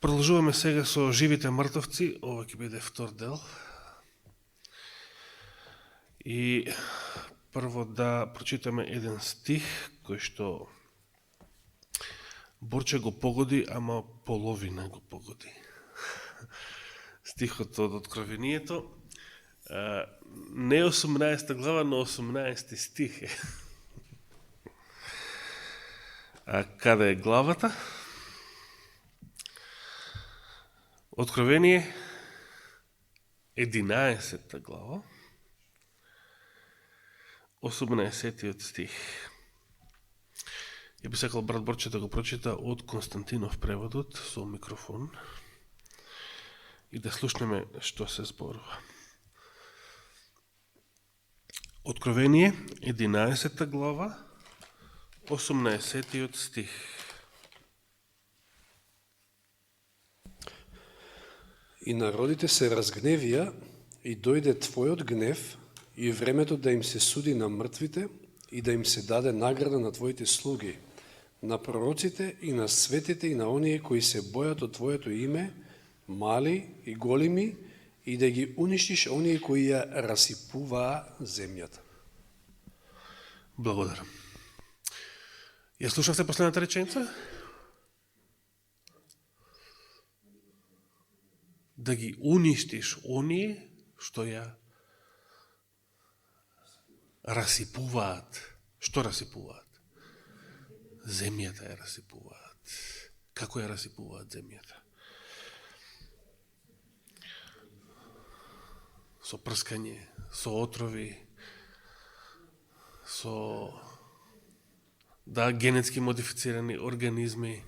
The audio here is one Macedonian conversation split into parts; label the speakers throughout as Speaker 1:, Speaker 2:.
Speaker 1: Продолжуваме сега со живите мртовци, ова ќе биде втор дел. И прво да прочитаме еден стих кој што Борче го погоди, ама половина го погоди. Стихот од Откровението, не 18 глава, но 18 стих е. А каде е главата? Откровение 11 глава, 18 стих. Ја би сакал брат Борче да го прочита од Константинов преводот со микрофон и да слушнеме што се зборува. Откровение 11 глава, 18 стих.
Speaker 2: И народите се разгневија и дојде Твојот гнев и времето да им се суди на мртвите и да им се даде награда на Твоите слуги, на пророците и на светите и на оние кои се бојат од Твоето име, мали и големи, и да ги уништиш оние кои ја расипуваа земјата.
Speaker 1: Благодарам. Ја слушавте последната реченица? Да ги уништиш оние што ја расипуваат. Што расипуваат? Земјата ја расипуваат. Како ја расипуваат земјата? Со прскање, со отрови, со генетски модифицирани организми.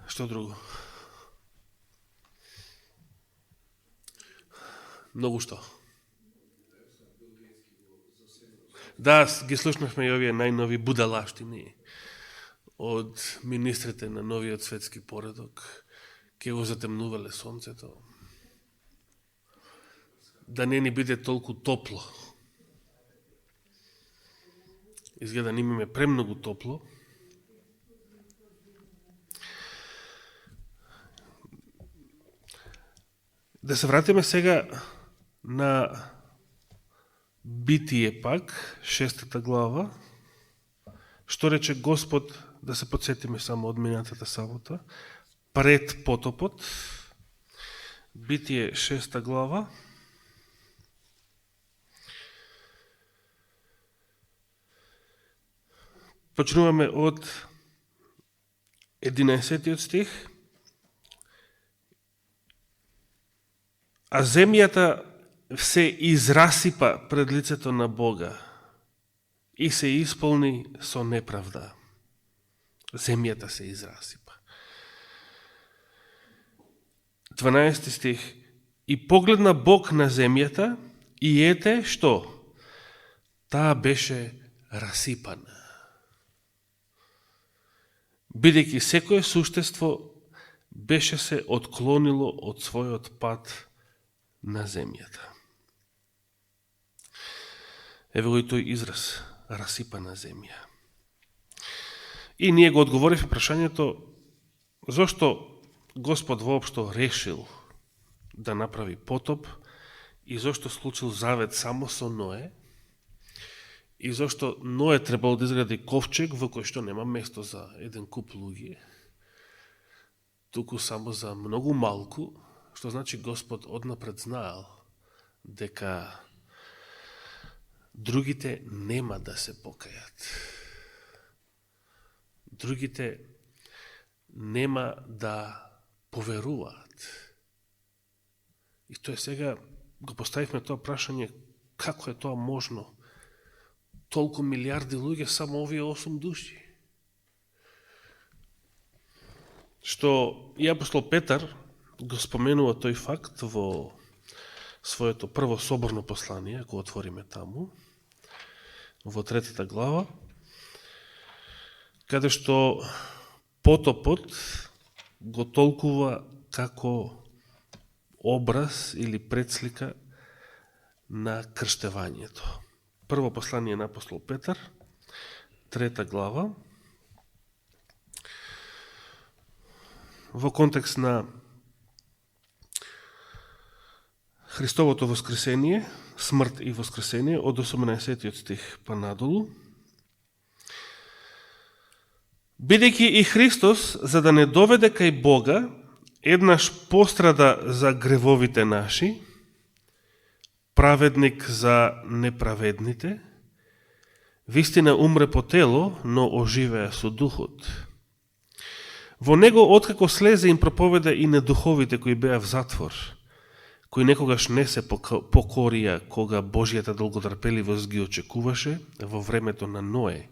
Speaker 1: Што друго? Многу што. Да, ги слушнахме и овие најнови будалаштини од министрите на новиот светски поредок, ке го затемнувале сонцето. Да не ни биде толку топло. Изгледа ни имаме премногу топло. Да се вратиме сега на Битие пак, 6 глава. Што рече Господ, да се подсетиме само од минатата сабота, пред потопот. Битие 6 глава. Почнуваме од 11 стих. А земјата се израсипа пред лицето на Бога и се исполни со неправда. Земјата се израсипа. 12 стих. И погледна Бог на земјата и ете што? Таа беше расипана. Бидејќи секое суштество беше се отклонило од својот пат на земјата. Еве го и тој израз, расипана земја. И ние го одговоривме прашањето зошто Господ воопшто решил да направи потоп и зошто склучил завет само со Ное и зошто Ное требало да изгради ковчег во кој што нема место за еден куп луѓе, туку само за многу малку, што значи Господ однапред знаел дека другите нема да се покајат. Другите нема да поверуваат. И тоа сега го поставивме тоа прашање, како е тоа можно? Толку милиарди луѓе, само овие 8 души. Што и апостол Петар го споменува тој факт во своето прво соборно послание, ако отвориме таму, во 3 глава, каде што потопот го толкува како образ или предслика на крштевањето. Прво послание на апостол Петар, 3 глава, во контекст на Христовото воскресение, смрт и воскресение, од 18 стих па надолу. Бидејќи и Христос, за да не доведе кај Бога, еднаш пострада за гревовите наши, праведник за неправедните, вистина умре по тело, но оживеа со духот. Во него, откако слезе, им проповеда и на духовите кои беа в затвор, кои некогаш не се покорија кога Божијата долготрпеливост ги очекуваше во времето на Ное,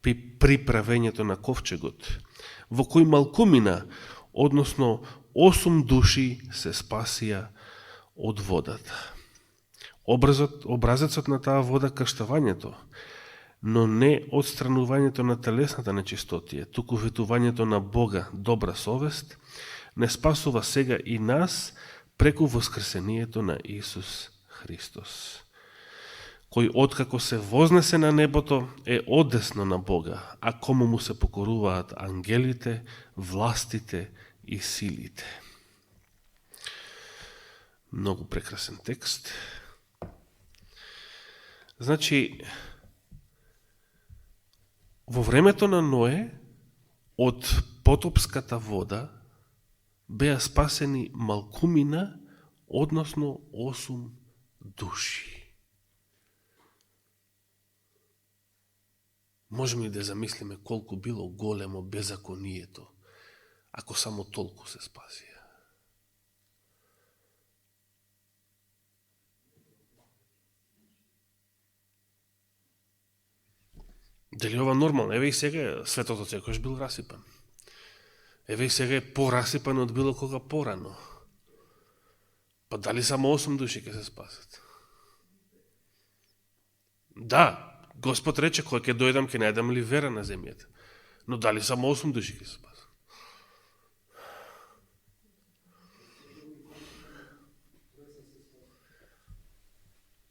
Speaker 1: при правењето на ковчегот, во кој малкумина, односно 8 души се спасија од водата. Образецот на таа вода крштавањето, но не отстранувањето на телесната нечистотија, туку ветувањето на Бога добра совест, не спасува сега и нас преку воскресението на Исус Христос, кој откако се вознесе на небото е одесно на Бога, а кому му се покоруваат ангелите, властите и силите. Многу прекрасен текст. Значи, во времето на Ное, од потопската вода, беа спасени малкумина, односно 8 души. Можеме ли да замислиме колку било големо беззаконието, ако само толку се спасија? Дали ова нормално? Еве и сега светото секојаш бил расипан. Еве и сега е порасипан од било кога порано. Па дали само 8 души ќе се спасат? Да, Господ рече, кој ќе дојдам, ќе најдам ли вера на земјата. Но дали само 8 души ќе се спасат?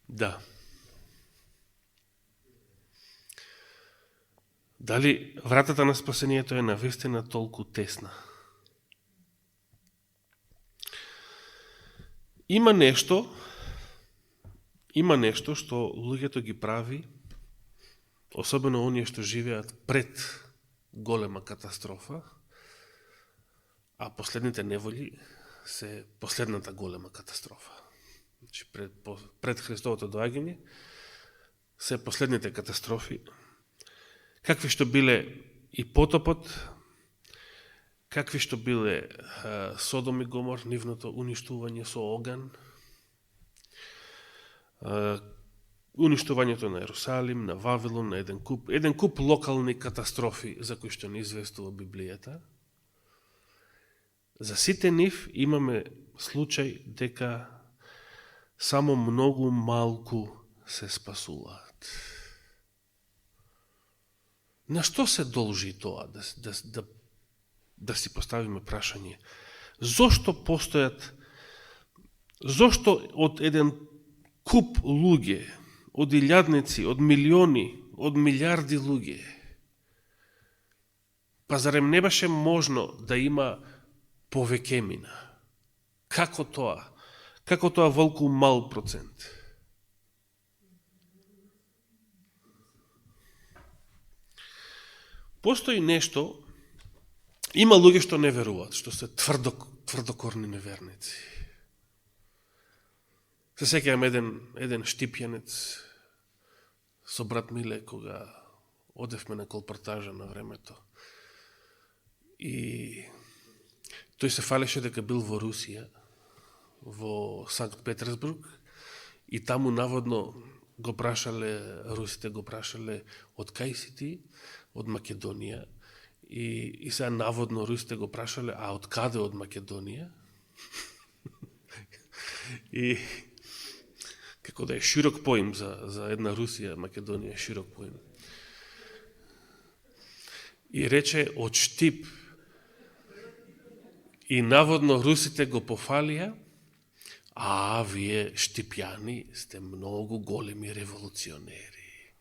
Speaker 1: Да. Дали вратата на спасението е навистина толку тесна? Има нешто што луѓето ги прави, особено оние што живеат пред голема катастрофа, а последните неволји се последната голема катастрофа. Значи, пред Христовото доаѓање се последните катастрофи, какви што биле и потопот, какви што биле Содом и Гомор, нивното уништување со оган, уништувањето на Ерусалим, на Вавилон, на еден куп локални катастрофи за кои што не известува Библијата. За сите нив имаме случај дека само многу малку се спасуваат. На што се должи тоа? Да си поставиме прашање. Зошто од еден куп луѓе, од илјадници, од милиони, од милиарди луѓе, па зарем не беше можно да има повеќемина? Како тоа? Како тоа волку мал процент? Постои нешто, има луѓе што не веруваат, што се тврдокорни неверници. Се сеќавам еден штипјанец со брат Миле, кога одевме на колпортажа на времето. И тој се фалеше дека бил во Русија, во Санкт Петерсбург, и таму наводно го прашале, русите го прашале, од кај си ти? Од Македонија. И сега наводно русите го прашале, а од каде од Македонија? И како да е широк поим за една Русија, Македонија е широк поим. И рече од Штип. И наводно русите го пофалија, а вие штипјани сте многу големи револуционери.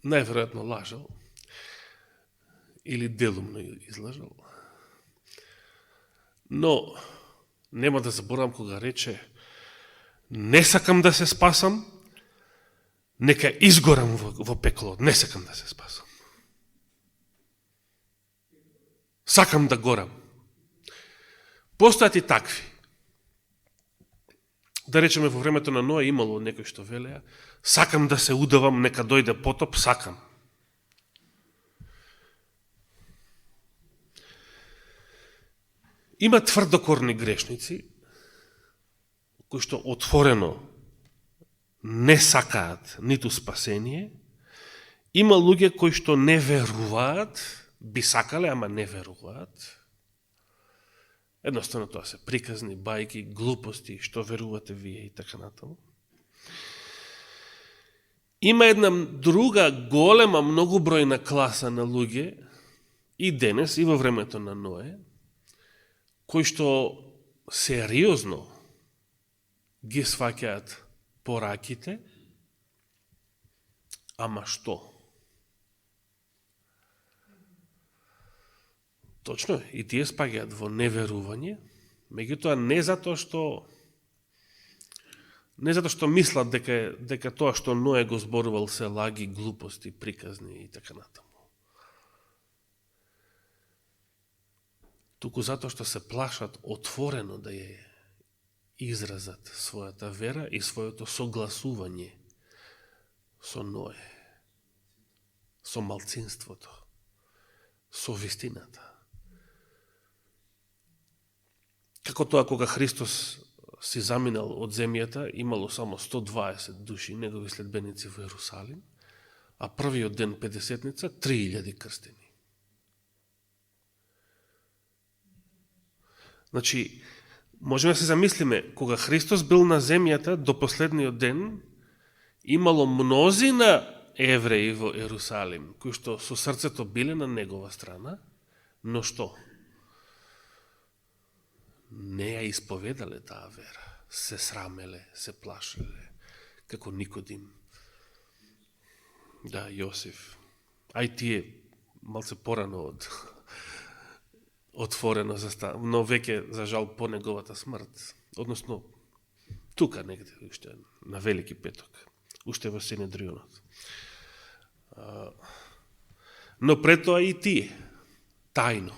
Speaker 1: најверојатно лажал или делумно излажал. Но нема да заборавам кога рече: не сакам да се спасам, нека изгорам во пекло, не сакам да се спасам. Сакам да горам. Постојат и такви. Да речеме, во времето на Ноа имало некои што велеа: сакам да се удавам, нека дојде потоп, сакам. Има тврдокорни грешници, кои што отворено не сакаат ниту спасение. Има луѓе кои што не веруваат, би сакале, ама не веруваат. Едноставно тоа се приказни, бајки, глупости, што верувате вие и така натаму. Има една друга голема, многу бројна класа на луѓе и денес, и во времето на Ное, кои што сериозно ги сваќаат пораките, ама што? Точно е, и тие спаѓаат во неверување, меѓутоа не затоа што мислат дека тоа што Ное го зборувал се лаги, глупости, приказни и така натаму. Туку затоа што се плашат отворено да ја изразат својата вера и своето согласување со Ное, со малцинството, со вистината. Како тоа кога Христос си заминал од земјата, имало само 120 души, негови следбеници во Ерусалим, а првиот ден Педесетница 3000 крстени. Значи, можеме да се замислиме, кога Христос бил на земјата до последниот ден, имало мнозина евреи во Ерусалим, кои што со срцето биле на негова страна, но што? Не ја исповедале таа вера. Се срамеле, се плашеле, како Никодим. Да, Јосиф. Ај тие малце порано од отворено но веќе за жал по неговата смрт. Односно, тука негде, уште на Велики петок, уште во Синедрионот. Но пред тоа и тие, тајно.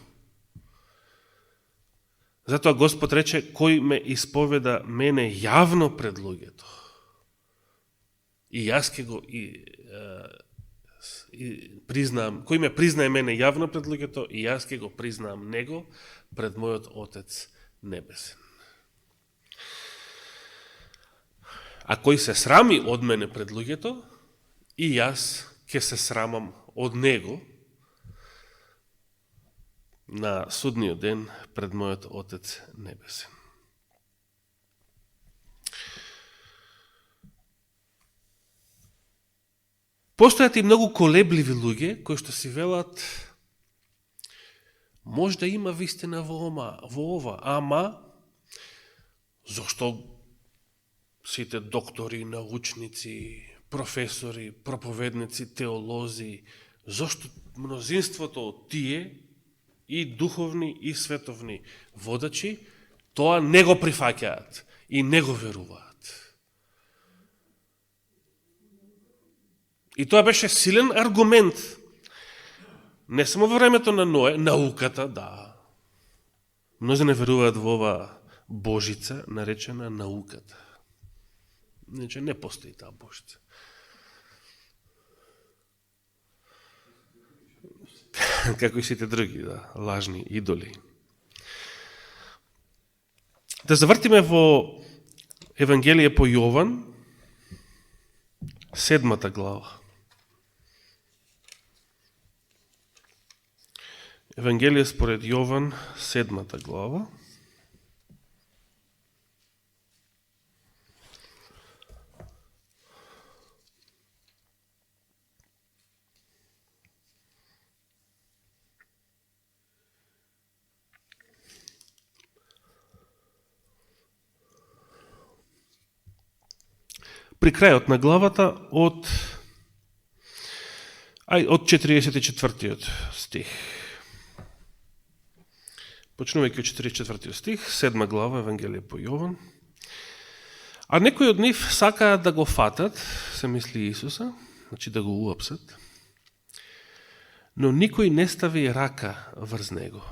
Speaker 1: Затоа Господ рече: кој ме исповеда мене јавно пред луѓето, и јас ке го признаам, кој ме признае мене јавно пред луѓето, и јас ке го признаам него пред мојот Отец небесен. А кој се срами од мене пред луѓето, и јас ке се срамам од него на судниот ден пред мојот Отец небесен. Постојат и многу колебливи луѓе кои што си велат: може да има вистина во ова, ама зошто сите доктори, научници, професори, проповедници, теолози, зошто мнозинството од тие и духовни и световни водачи тоа не го прифаќаат и не го веруваат. И тоа беше силен аргумент. Не само во времето на Ное, науката, да. Мнози не веруваат во ова божица, наречена науката. Значи, не постои таа божица. Како и сите други, да, лажни идоли. Да завртиме во Евангелие по Јован, 7 глава. Евангелие според Јован, 7 глава. При крајот на главата од од 44 стих. Почнувајќи од 44 стих, 7 глава, Евангелие по Јован. А некои од нив сакаат да го фатат, се мисли Исуса, значи да го уапсат, но никој не стави рака врз него.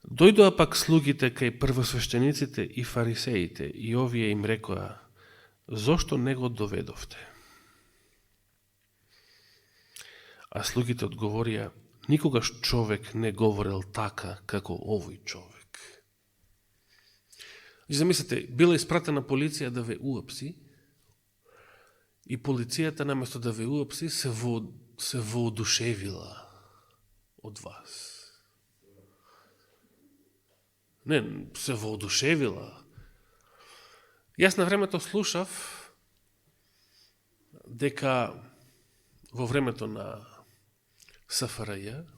Speaker 1: Дојдоа пак слугите кај првосвештениците и фарисеите и овие им рекоа: зошто не го доведовте? А слугите одговорија: никогаш човек не говорел така како овој човек. И замислете, била испратена полиција да ве уапси и полицијата наместо да ве уапси се воодушевила од вас. Не, се воодушевила. Јас на времето слушав дека во времето на СФРЈ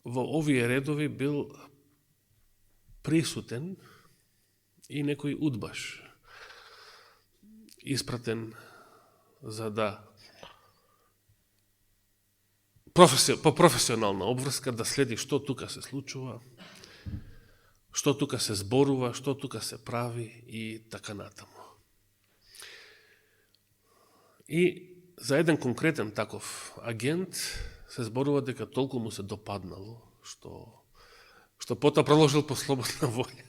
Speaker 1: во овие редови бил присутен и некој удбаш, испратен за да по професионална обврска да следи што тука се случува, што тука се зборува, што тука се прави и така натаму. И за еден конкретен таков агент се зборува дека толку му се допаднало, што потоа продолжил по слободна волја.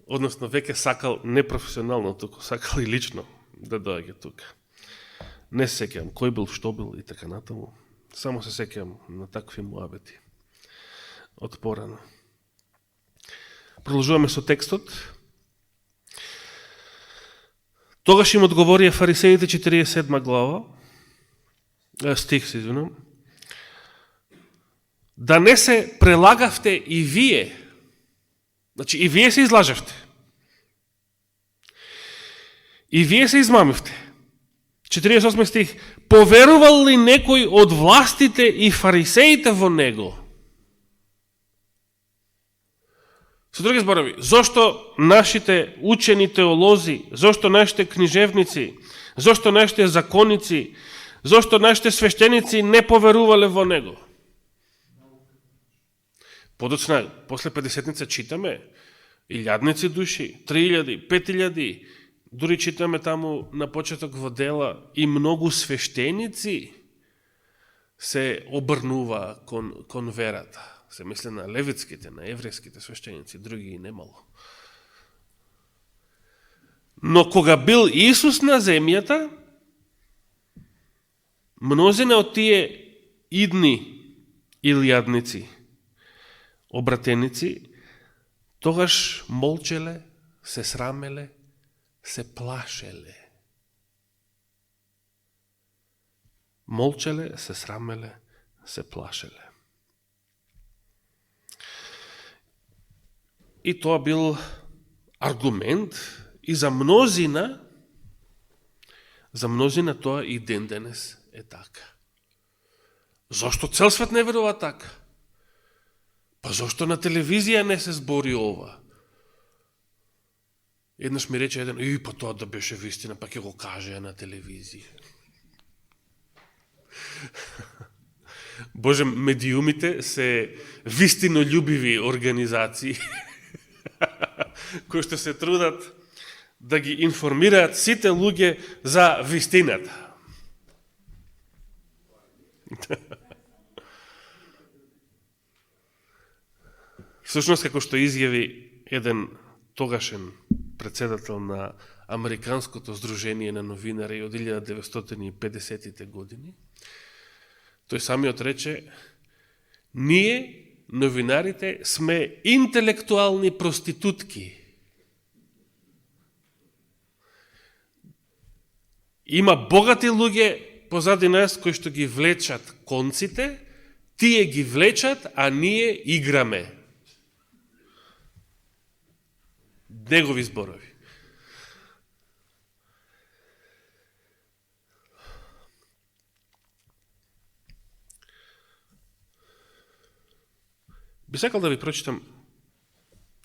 Speaker 1: Односно, веќе сакал непрофесионално, туку сакал и лично да доаѓа тука. Не се сеќавам кој бил, што бил и така натаму. Само се сеќавам на такви муабети од порано. Продолжуваме со текстот. Тогаш им одговорија фарисеите, 47 глава, стих се извинувам, да не се прелагавте и вие. Значи, и вие се излажавте. И вие се измамивте. 48 стих. Поверувал ли некој од властите и фарисеите во него? Со други зборови, зошто нашите учени теолози, зошто нашите книжевници, зошто нашите законици, зошто нашите свештеници не поверувале во него? Подоцна, после 50-ница читаме, илјадници души, 3000, 5000, дури читаме таму на почеток во Дела, и многу свештеници се обрнува кон верата. Се мисли на левитските, на еврејските свештеници, други и немало. Но кога бил Исус на земјата, мнозина од тие идни илјадници, обратеници, тогаш молчеле, се срамеле, се плашеле. Молчеле, се срамеле, се плашеле. И тоа бил аргумент и за мнозина тоа и ден денес е така. Зошто цел свет не верува така? Па зошто на телевизија не се збори ова? Еднаш ми рече еден, па тоа да беше вистина, па ќе го кажеја на телевизија. Боже, медиумите се вистинолюбиви организации, кои што се трудат да ги информираат сите луѓе за вистината. Всушност, како што изјави еден тогашен председател на Американското здружение на новинари од 1950-тите години, тој самиот рече: ние, новинарите, сме интелектуални проститутки. Има богати луѓе позади нас кои што ги влечат конците, тие ги влечат, а ние играме. Негови зборови. Би сакал да ви прочитам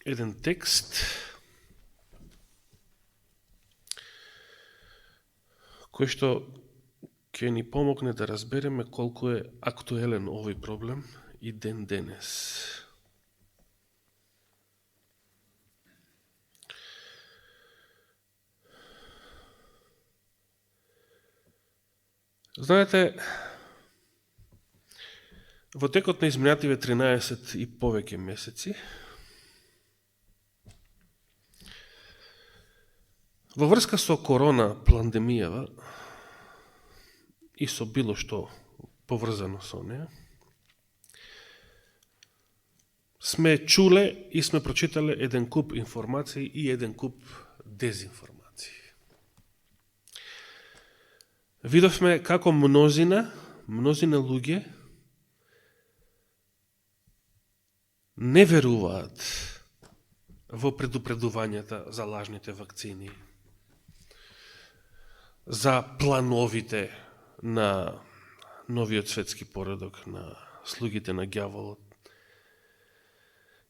Speaker 1: еден текст кој што ќе ни помогне да разбереме колку е актуелен овој проблем и ден денес. Знаете, во текот на изминативе 13 и повеќе месеци, во врска со корона пандемијава и со било што поврзано со неа, сме чуле и сме прочитале еден куп информации и еден куп дезинформации. Видовме како мнозина луѓе не веруваат во предупредувањата за лажните вакцини, за плановите на новиот светски поредок, на слугите на ѓаволот.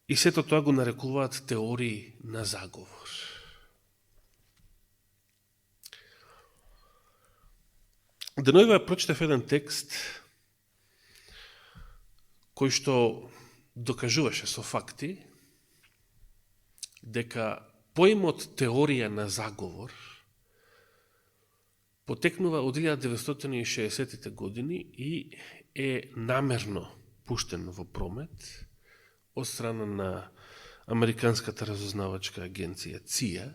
Speaker 1: И сето тоа го нарекуваат теории на заговор. Денојава прочитав еден текст кој што докажуваше со факти дека поимот теорија на заговор потекнува од 1960-тите години и е намерно пуштен во промет од страна на Американската разузнавачка агенција ЦИА.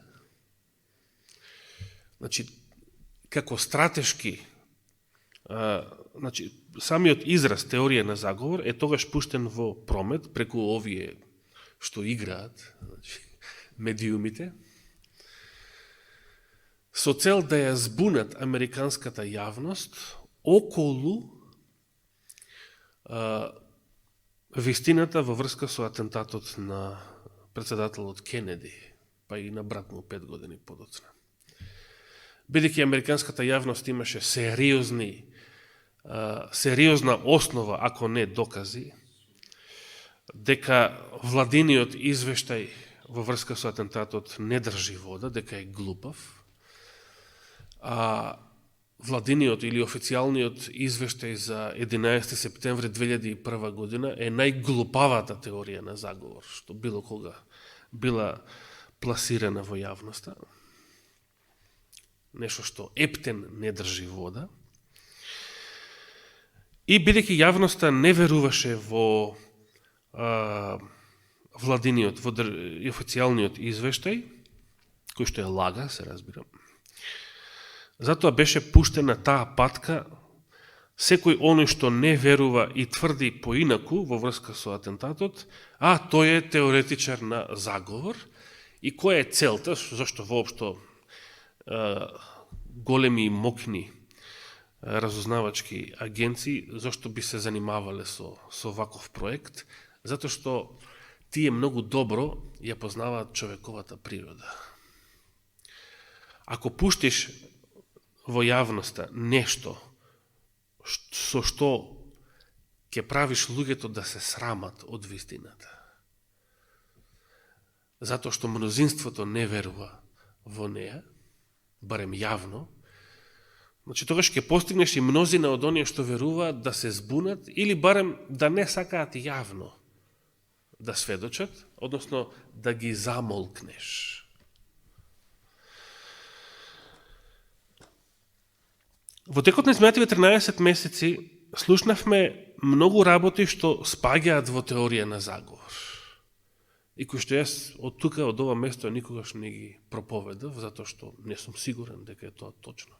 Speaker 1: Значи, како стратешки, самиот израз теорија на заговор е тогаш пуштен во промет преку овие што играат, медиумите, со цел да ја збунат американската јавност околу вистината во врска со атентатот на председателот Кенеди, па и на брат му 5 години подоцна. Бидејќи американската јавност имаше сериозна основа, ако не докази, дека владиниот извештај во врска со атентатот не држи вода, дека е глупав, а владиниот или официјалниот извештај за 11 септември 2001 година е најглупавата теорија на заговор, што било кога била пласирана во јавноста. Нешто што ептен не држи вода. И бидејќи јавноста не веруваше во владиниот, во официјалниот извештај, кој што е лага, се разбира, затоа беше пуштена таа патка секој оној што не верува и тврди поинаку во врска со атентатот, а тој е теоретичар на заговор. И која е целта, зашто воопшто големи и мокни разузнавачки агенции, зашто би се занимавале со ваков проект? Затоа што тие многу добро ја познаваат човековата природа. Ако пуштиш во јавноста нешто со што ќе правиш луѓето да се срамат од вистината, затоа што мнозинството не верува во неа, барем јавно, значи тогаш ќе постигнеш и мнозина од оние што веруваат да се збунат или барем да не сакаат јавно да сведочат, односно да ги замолкнеш. Во текот на изминативе 13 месеци слушнавме многу работи што спаѓаат во теорија на заговор. И кои што јас од тука, од ова место, никогаш не ги проповедав, затоа што не сум сигурен дека е тоа точно.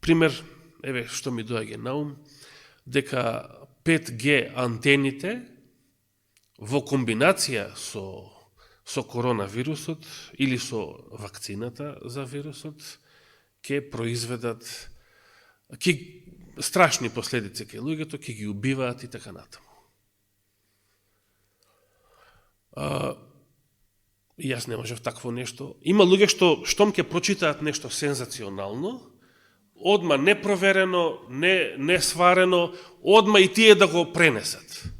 Speaker 1: Пример, еве што ми доаѓа на ум, дека 5G антените во комбинација со коронавирусот или со вакцината за вирусот ќе произведат страшни последици кај луѓето, ќе ги убиваат и така натаму. Јас не можев такво нешто. Има луѓе што штом ќе прочитаат нешто сензационално, одма непроверено, не сварено, одма и тие да го пренесат.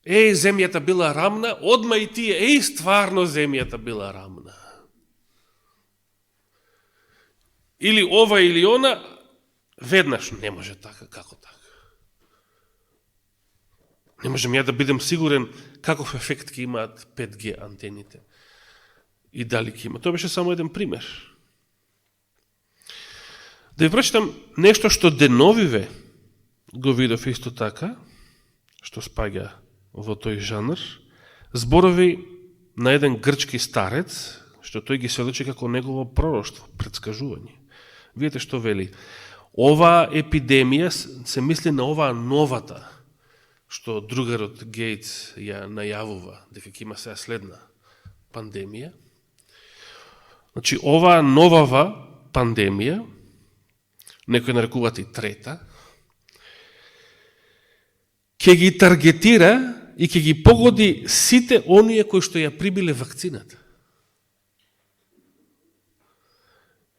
Speaker 1: Земјата била рамна, одма и тие, стварно земјата била рамна. или ова или она, веднаш не може така, како така. Не можем ја да бидем сигурен каков ефект ќе имаат 5G антените и дали ќе има. Тоа беше само еден пример. Да ви прочитам нешто што деновиве го видов исто така, што спаѓа во тој жанр, зборови на еден грчки старец, што тој ги сведочи како негово пророштво, предскажување. Видите што вели. Оваа епидемија, се мисли на оваа новата, што другарот Гейтс ја најавува, дека ќе има сега следна пандемија. Значи, оваа новава пандемија, некои нарекуваат и трета, ќе ги таргетира и ќе ги погоди сите оние кои што ја прибиле вакцината.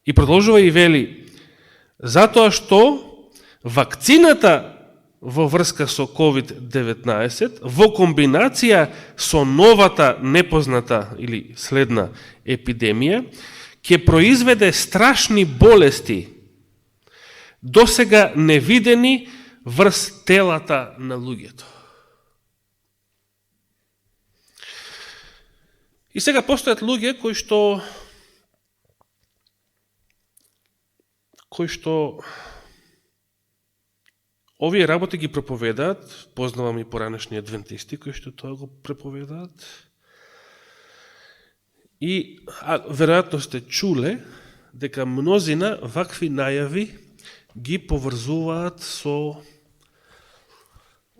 Speaker 1: И продолжува и вели, затоа што вакцината во врска со COVID-19 во комбинација со новата непозната или следна епидемија ќе произведе страшни болести досега невидени врз телата на луѓето. И сега постојат луѓе кои што овие работи ги проповедаат, познавам и поранешни адвентисти кои што тоа го проповедаат. И веројатно сте чуле дека мнозина вакви најави ги поврзуваат со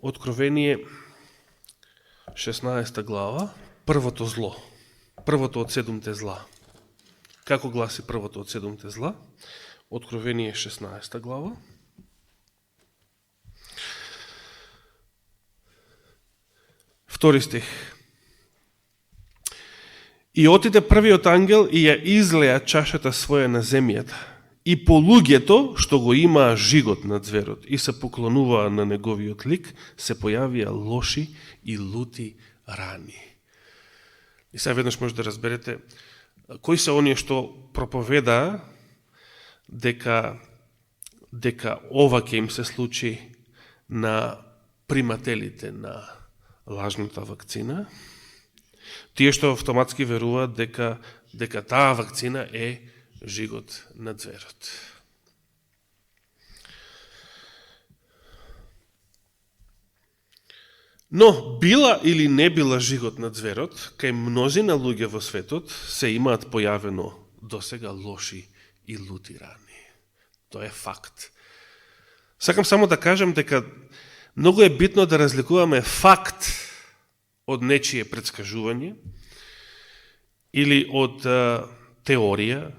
Speaker 1: Откровение 16 глава, првото зло, првото од 7 зла. Како гласи првото од 7 зла? Откровение 16 глава. Втори стих. И отиде првиот ангел и ја излеа чашата своја на земјата. И по луѓето, што го имаа жигот на зверот и се поклонуваа на неговиот лик, се појавија лоши и лути рани. И сега веднаш може да разберете кои се оние што проповедаа дека ова ќе им се случи на примателите на лажната вакцина, тие што автоматски веруваат дека таа вакцина е жигот на зверот. Но, била или не била жигот на зверот, кај мнозина луѓе во светот се имаат појавено досега лоши и лути рани. Тоа е факт. Сакам само да кажам дека многу е битно да разликуваме факт од нечие предскажување или од теорија,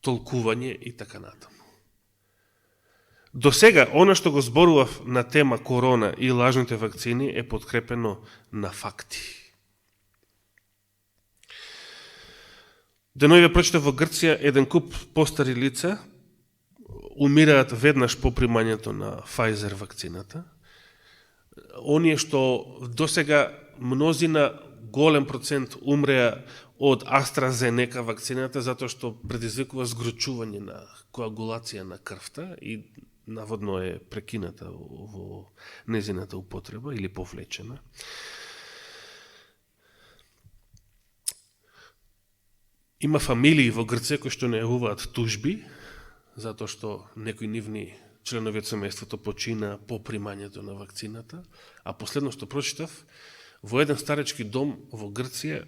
Speaker 1: толкување и така натаму. До сега, она што го зборував на тема корона и лажните вакцини е подкрепено на факти. Денојве прочитав во Грција еден куп постари лица умираат веднаш по примањето на Pfizer вакцината. Оние што досега мнозина голем процент умреа од AstraZeneca вакцината затоа што предизвикува згручување на коагулација на крвта и наводно е прекината во незината употреба или повлечена. Има фамилии во Грција кои што најавуваат тужби затоа што некои нивни членови од семејството почина по примањето на вакцината, а последно што прочитав, во еден старечки дом во Грција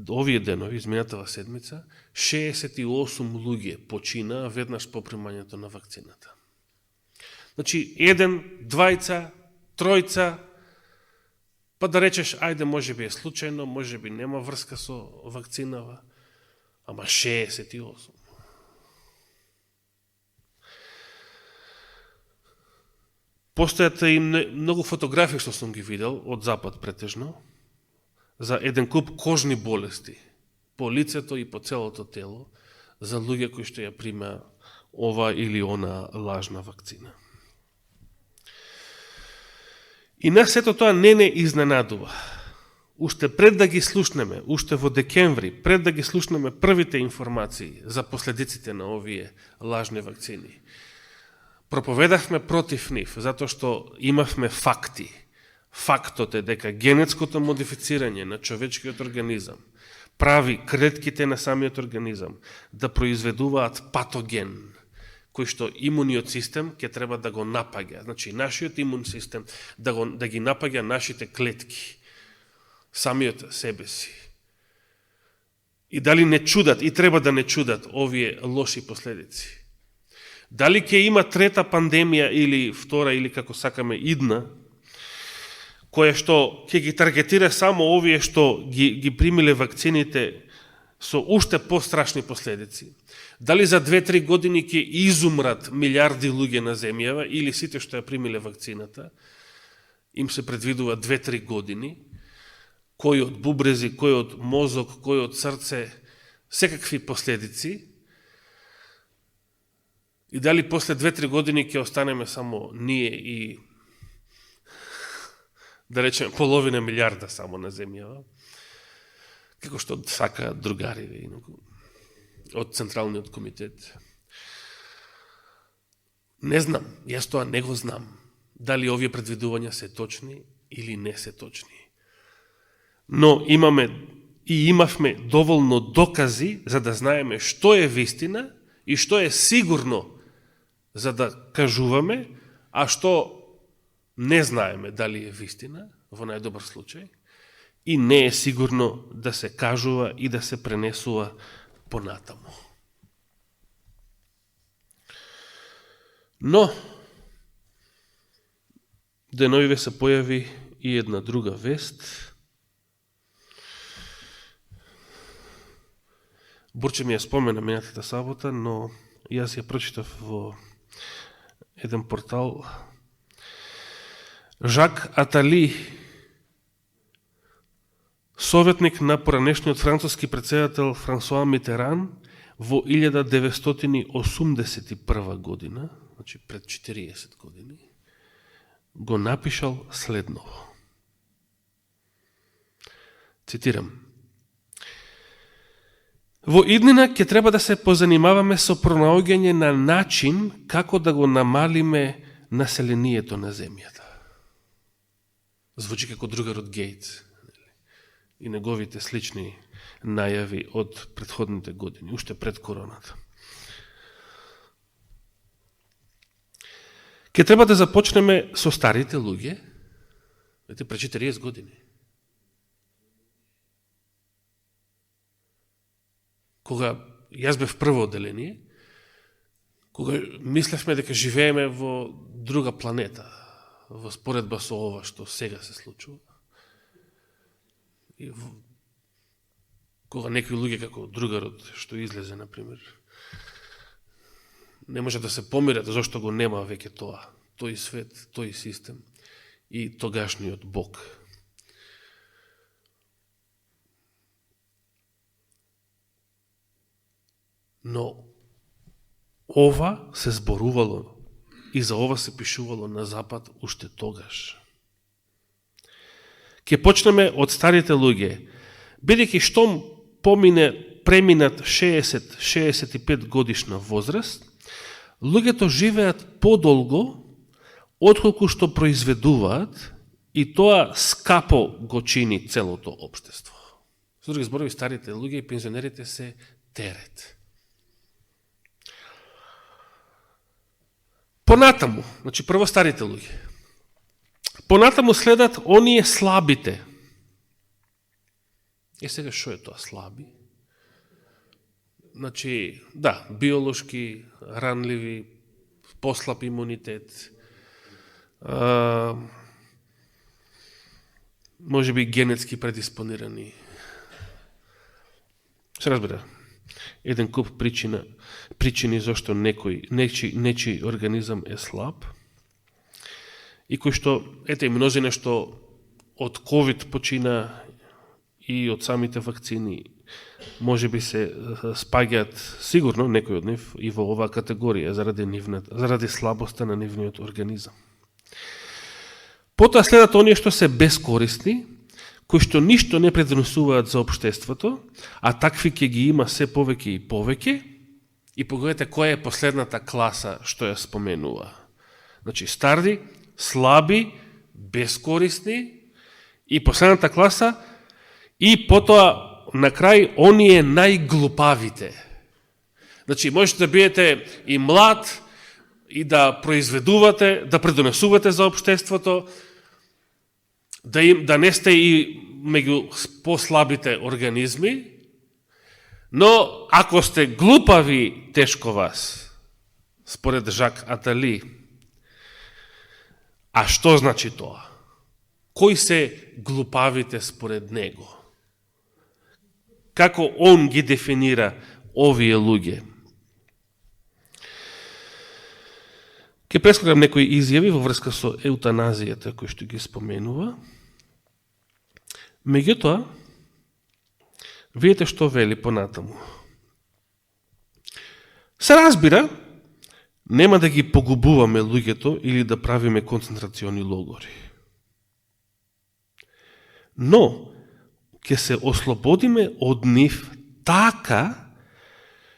Speaker 1: овие денови, изминатава седмица, 68 луѓе почина веднаш по примањето на вакцината. Значи, 1, 2, 3, па да речеш, ајде, може би е случајно, може би нема врска со вакцинава, ама 68. Постојат и многу фотографии што сум ги видел, од Запад претежно, за еден куп кожни болести по лицето и по целото тело за луѓе кои што ја прима ова или она лажна вакцина. И нас сето тоа не изненадува. уште пред да ги слушнеме, уште во декември, пред да ги слушнеме првите информации за последиците на овие лажни вакцини, проповедавме против нив, затоа што имавме факти. Фактот е дека генетското модифицирање на човечкиот организам прави клетките на самиот организам да произведуваат патоген, кој што имуниот систем ќе треба да го напаѓа. Значи, нашиот имун систем да ги напаѓа нашите клетки, самиот себе си. И дали не чудат, и треба да не чудат овие лоши последици. Дали ќе има трета пандемија или втора, или како сакаме идна, која што ќе ги таргетира само овие што ги примиле вакцините со уште пострашни последици. Дали за 2-3 години ќе изумрат милиарди луѓе на земјава или сите што ја примиле вакцината, им се предвидува 2-3 години, кој од бубрези, кој од мозок, кој од срце, секакви последици. И дали после 2-3 години ќе останеме само ние и, да речеме, половина милиарда само на земјава, како што сакаат другари од Централниот комитет. Не знам, јас тоа не го знам, дали овие предвидувања се точни или не се точни. Но имавме доволно докази за да знаеме што е вистина и што е сигурно за да кажуваме, а што не знаеме дали е вистина, во најдобар случај, и не е сигурно да се кажува и да се пренесува понатаму. Но, деновиве се појави и една друга вест. Бурче ми ја спомена минатата сабота, но јас ја прочитав во еден портал. Жак Атали, советник на поранешниот француски претседател Франсуа Митеран, во 1981 година, значи пред 40 години, го напишал следново. Цитирам. Во иднина ќе треба да се позанимаваме со пронаоѓање на начин како да го намалиме населението на земјата. Звучи како другарот Гейтс и неговите слични најави од претходните години, уште пред короната. Ке треба да започнеме со старите луѓе, пред 40 години. Кога јас бев прво одделение, кога мислевме дека живееме во друга планета, во споредба со ова што сега се случува. И кога некои луѓе како другарот што излезе, например, не може да се помират зашто го нема веќе тоа, тој свет, тој систем и тогашниот Бог. Но ова се зборувало и за ова се пишувало на Запад уште тогаш. Ке почнеме од старите луѓе, бидејќи штом преминат 60-65 годишна возраст, луѓето живеат подолго отколку што произведуваат и тоа скапо го чини целото општество. Со други зборови, старите луѓе и пензионерите се терет. Понатаму, значи прво старите луѓе. Понатаму следат оние слабите. Сега шо е тоа слаби? Значи, да, биолошки, ранливи, послаб имунитет, може би генетски предиспонирани. Се разбира, еден куп причини зашто нечи организам е слаб и кој што, ете и мнозина што од COVID почина и од самите вакцини, може би се спаѓаат сигурно некој од нив и во оваа категорија заради слабоста на нивниот организам. Потоа следат оние што се бескорисни, кои што ништо не предонесуваат за општеството, а такви ќе ги има се повеќе и повеќе. И погледате која е последната класа што ја споменува. Значи, старди, слаби, бескорисни, и последната класа, и потоа на крај оние најглупавите. Значи, можете да бидете и млад, и да произведувате, да предонесувате за општеството, да не сте и меѓу послабите организми, но ако сте глупави, тешко вас, според Жак Атали. А што значи тоа? Кои се глупавите според него? Како он ги дефинира овие луѓе? Ке прескокам некои изјави во врска со еутаназијата кој што ги споменува. Меѓутоа, видите што вели понатаму. Се разбира, нема да ги погубуваме луѓето или да правиме концентрациони логори. Но, ќе се ослободиме од нив така,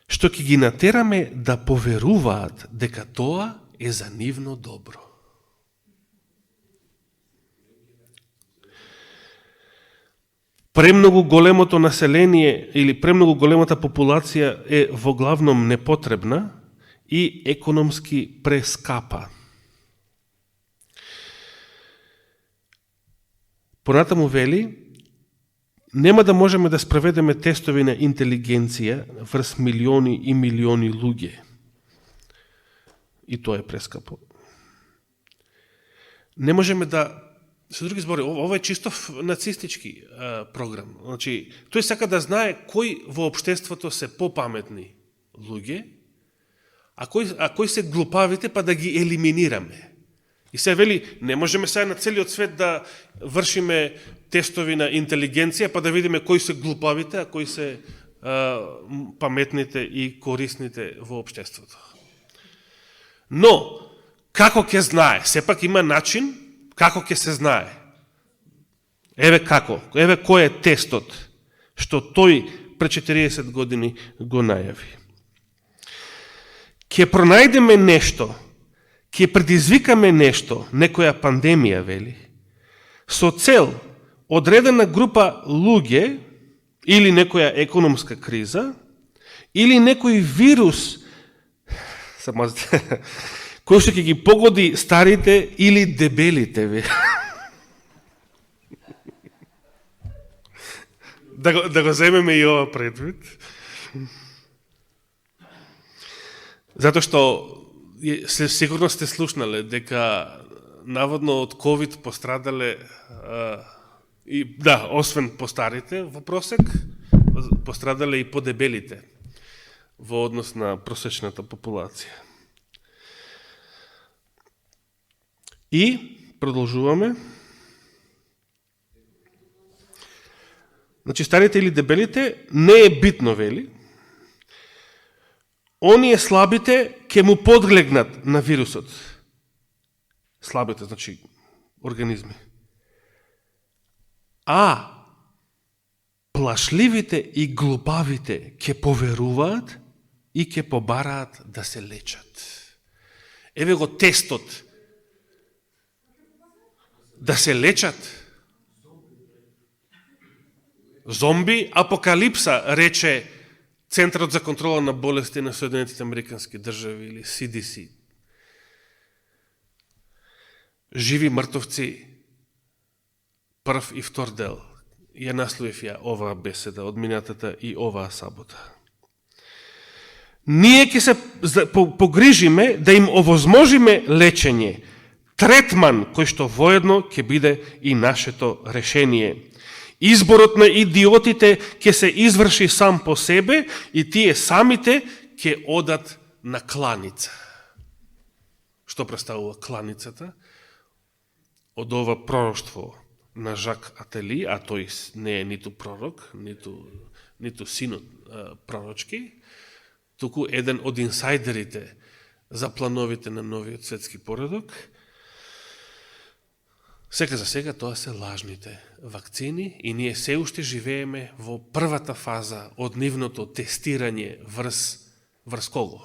Speaker 1: што ќе ги натераме да поверуваат дека тоа е за нивно добро. Премногу големото население или премногу големата популација е во главном непотребна и економски прескапа. Понатаму вели, нема да можеме да спроведеме тестови на интелигенција врз милиони и милиони луѓе. И тоа е прескапо. Не можеме да, со други збори, ова е чисто нацистички програм. Значи, тој сака да знае кои во општеството се попаметни луѓе, а кои се глупавите, па да ги елиминираме. И се вели, не можеме сега на целиот свет да вршиме тестови на интелигенција, па да видиме кои се глупавите, а кои се паметните и корисните во општеството. Но, како ќе знае? Сепак има начин како ќе се знае. Еве како, еве кој е тестот што тој пред 40 години го најави. Ќе пронајдеме нешто, ќе предизвикаме нешто, некоја пандемија, вели, со цел одредена група луѓе или некоја економска криза, или некој вирус, кој што ќе ги погоди старите или дебелите, да го земеме и ова предвид. Затоа што сигурно сте слушнале дека наводно од COVID пострадале и да, освен по старите во просек, пострадале и по дебелите во однос на просечната популација. И продолжуваме. Значи, старите или дебелите не е битно, вели. Оние слабите ќе му подлегнат на вирусот. Слабите, значи, организми. А плашливите и глупавите ќе поверуваат и ќе побараат да се лечат. Еве го тестот. Да се лечат. Зомби апокалипса, рече Центарот за контрола на болести на Соединетите Американски држави или CDC. Живи мртовци, прв и втор дел. Ја насловив ја оваа беседа од минатата и оваа сабота. Ние ќе се погрижиме да им овозможиме лечење, третман кој што воедно ќе биде и нашето решение. Изборот на идиотите ќе се изврши сам по себе и тие самите ќе одат на кланица. Што представува кланицата? Од ова пророштво на Жак Атали, а тој не е ниту пророк, ниту синот пророчки, туку еден од инсайдерите за плановите на новиот светски поредок, Сега за сега тоа се лажните вакцини и ние се уште живееме во првата фаза од нивното тестирање врз кого?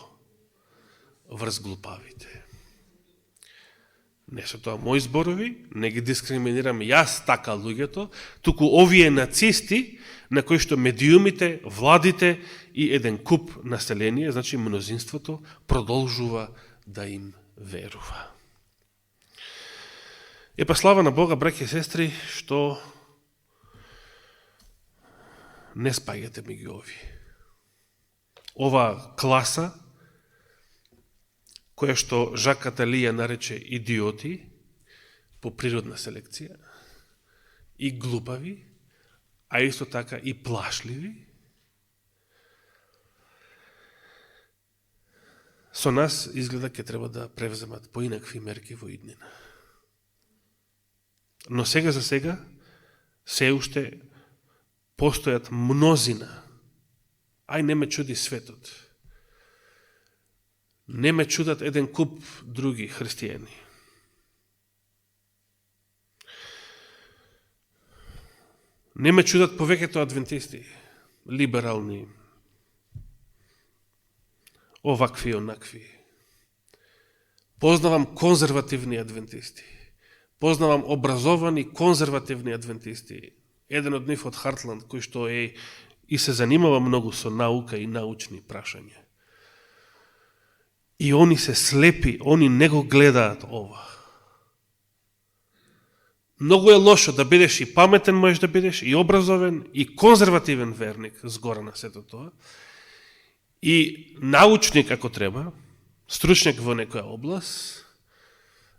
Speaker 1: Врз глупавите. Не се тоа мои зборови, не ги дискриминирам јас така луѓето, туку овие нацисти на кои што медиумите, владите и еден куп население, значи мнозинството, продолжува да им верува. Епа слава на Бога, браќи и сестри, што не спаѓате меѓу овие. Ова класа, која што Жак Атали ја нарече идиоти по природна селекција, и глупави, а исто така и плашливи, со нас изгледа ќе треба да превземат поинакви мерки во иднина. Но сега за сега се уште постојат мнозина. Ај не ме чуди светот. Не ме чудат еден куп други христијани. Не ме чудат повеќето адвентисти, либерални, овакви и онакви. Познавам конзервативни адвентисти. Познавам образовани конзервативни адвентисти. Еден од нив од Хартланд, кој што е и се занимава многу со наука и научни прашања. И они се слепи, они не го гледаат ова. Многу е лошо да бидеш и паметен, можеш да бидеш и образовен, и конзервативен верник, згора на сето тоа, и научник ако треба, стручник во некоја област,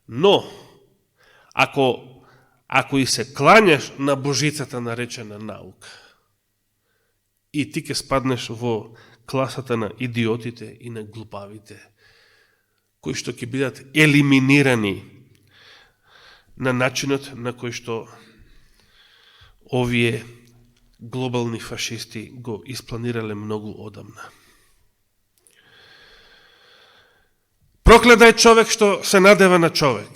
Speaker 1: но ако и се кланяш на божицата наречена наука, и ти ке спаднеш во класата на идиотите и на глупавите, кои што ќе бидат елиминирани на начинот на кој што овие глобални фашисти го испланирале многу одамна. Проклет е човек што се надева на човек.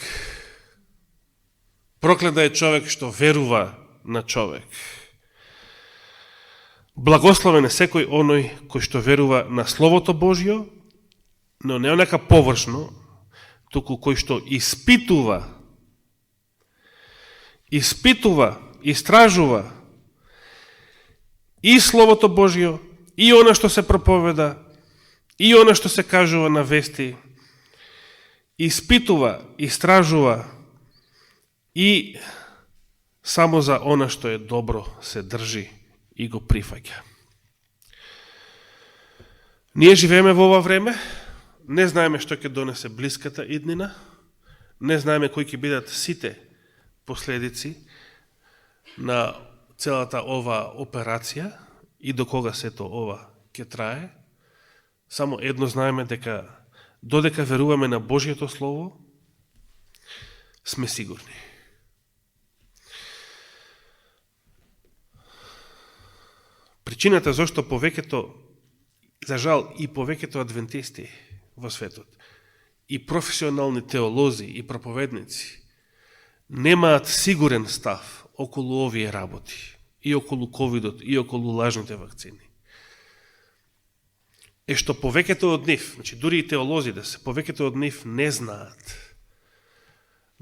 Speaker 1: Проклет е човек што верува на човек. Благословен е секој оној кој што верува на Словото Божјо, но не онака површно, туку кој што истражува и Словото Божјо, и она што се проповеда, и она што се кажува на вести, истражува и само за она што е добро се држи и го прифаќа. Ние живееме во ова време, не знаеме што ќе донесе блиската иднина, не знаеме кои ќе бидат сите последици на целата ова операција и до кога сето ова ќе трае. Само едно знаеме, дека додека веруваме на Божјето Слово, сме сигурни. Причината зашто повеќето, за жал, и повеќето адвентисти во светот, и професионални теолози и проповедници, немаат сигурен став околу овие работи, и околу ковидот, и околу лажните вакцини. Е што повеќето од нив, значи дури и теолози да се, повеќето од нив не знаат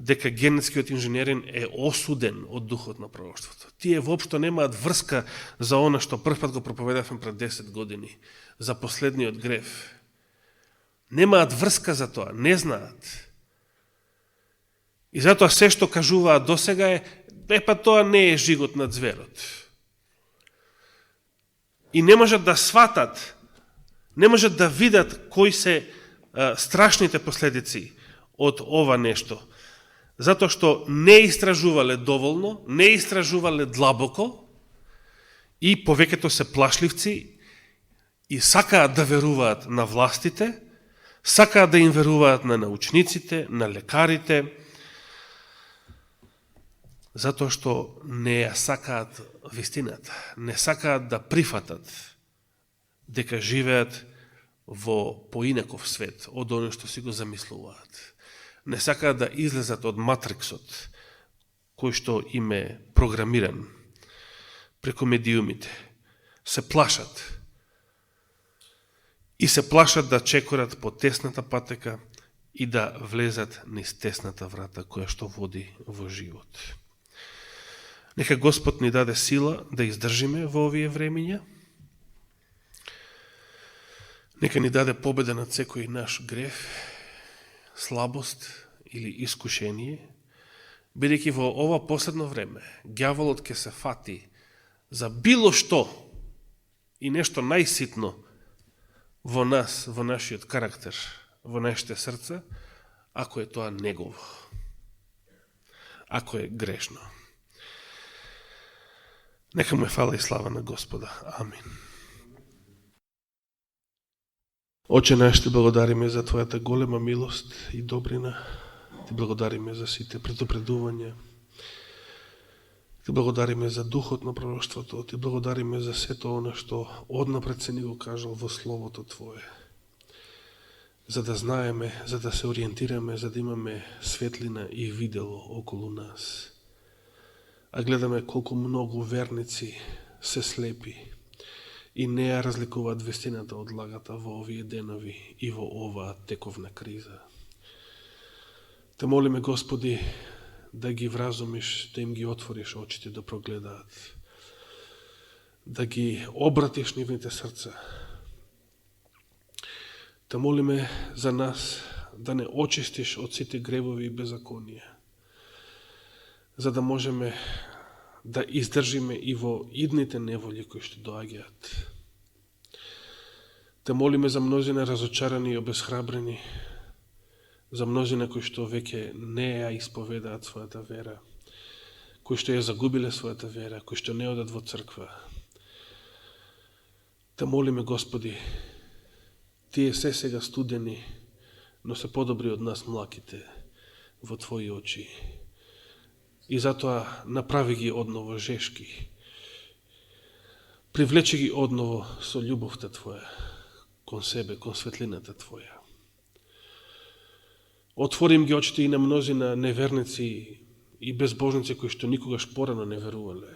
Speaker 1: дека генетскиот инженерин е осуден од духот на пророштвото. Тие воопшто немаат врска за она што првпат го проповедавме пред 10 години, за последниот грев. Немаат врска за тоа, не знаат. И затоа се што кажуваат досега е, па тоа не е жигот на зверот. И не можат да сватат, не можат да видат кои се страшните последици од ова нешто. Затоа што не истражувале доволно, не истражувале длабоко и повеќето се плашливци и сакаат да веруваат на властите, сакаат да им веруваат на научниците, на лекарите, затоа што не ја сакаат вистината, не сакаат да прифатат дека живеат во поинаков свет од оно што си го замислуваат. Не сакаат да излезат од матриксот кој што им е програмиран преку медиумите, се плашат. И се плашат да чекорат по тесната патека и да влезат низ тесната врата која што води во живот. Нека Господ ни даде сила да издржиме во овие времења. Нека ни даде победа над секој наш греф, слабост или искушение, бидејќи во ова последно време ѓаволот ќе се фати за било што и нешто најситно во нас, во нашиот карактер, во нашите срца, ако е тоа негово, ако е грешно. Нека му е фала и слава на Господа. Амин. Оче наш, ти благодариме за Твојата голема милост и добрина. Ти благодариме за сите предупредувања. Ти благодариме за духот на пророштвото. Ти благодариме за сето она што однапред се ни го кажал во Словото Твое. За да знаеме, за да се ориентираме, за да имаме светлина и видело околу нас. А гледаме колку многу верници се слепи и не ја разликуваат вистината од лагата во овие денови и во оваа тековна криза. Те молиме, Господи, да ги вразумиш, да им ги отвориш очите да прогледаат, да ги обратиш нивните срца. Те молиме за нас да не очистиш од сите гревови и беззаконија, за да можеме да издржиме и во идните неволји кои што доаѓаат. Те молиме за мнозина разочарани и обесхрабрени, за мнозина кои што веќе не ја исповедаат својата вера, кои што ја загубиле својата вера, кои што не одат во црква. Те молиме, Господи, тие се сега студени, но се подобри од нас млаките во Твои очи. И затоа направи ги одново жешки. Привлечи ги одново со љубовта Твоја кон себе, кон светлината Твоја. Отворим ги очите и на мнозина неверници и безбожници кои што никогаш порано не верувале,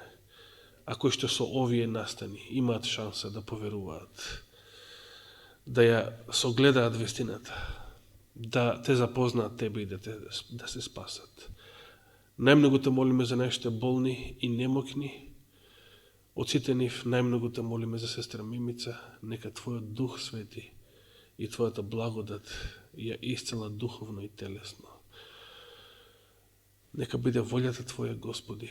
Speaker 1: а кои што со овие настани имаат шанса да поверуваат, да ја согледаат вистината, да те запознаат Тебе и да се спасат. Најмногу те молиме за нашите болни и немокни, од сите нив најмногу те молиме за сестра Мимица, нека Твојот Дух Свети и Твојата благодат ја исцела духовно и телесно. Нека биде волјата Твоја, Господи,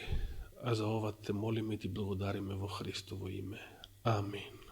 Speaker 1: а за ова те молиме и Ти благодариме во Христово име. Амин.